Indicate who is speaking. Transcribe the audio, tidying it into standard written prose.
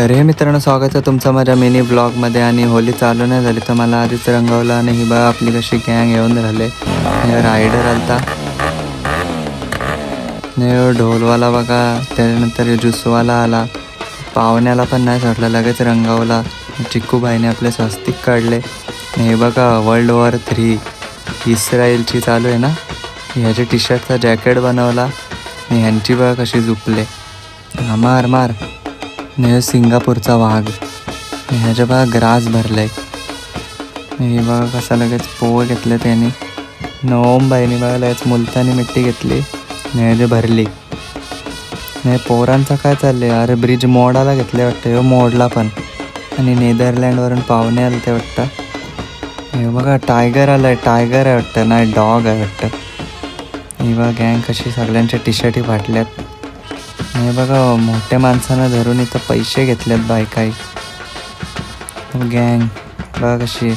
Speaker 1: तर हे मित्रांनो, स्वागत आहे तुमचं माझ्या मिनी ब्लॉगमध्ये. आणि होली चालू नाही झाली तर मला आधीच रंगवलं. आणि ही बघा आपली कशी गँग येऊन राहिले. रायडर आलता, ढोलवाला बघा, त्यानंतर ज्यूसवाला आला, पाहुण्याला पण नाही सोडला, लगेच रंगवला. चिक्कूबाईने आपले स्वस्तिक काढले. हे बघा वर्ल्ड वॉर 3 इस्रायलची चालू आहे ना, ह्याच्या टी शर्टचा जॅकेट बनवला. आणि ह्यांची बघा कशी झुपले, मार मार. हे सिंगापूरचा वाघ, ह्याच्या बघा ग्रास भरलाय. हे बघा कसा लगेच पोव घेतले त्याने. नवमबाईने बघा लगेच मुलतानी मिट्टी घेतली, ह्याचे भरली. नाही पोरांचा काय चाललंय, अरे ब्रिज मोडायला घेतले वाटतं, हो मोडला पण. आणि नेदरलँडवरून पाहुणे आले ते वाटतं. हे बघा टायगर आलाय, टायगर आहे वाटतं, नाही डॉग आहे वाटतं. ही बघा गँग कशी सगळ्यांच्या टी शर्टी फाटल्यात. हे बघा मोठ्या माणसानं धरून इथं पैसे घेतलेत बायकाई. गँग बघा कशी आहे.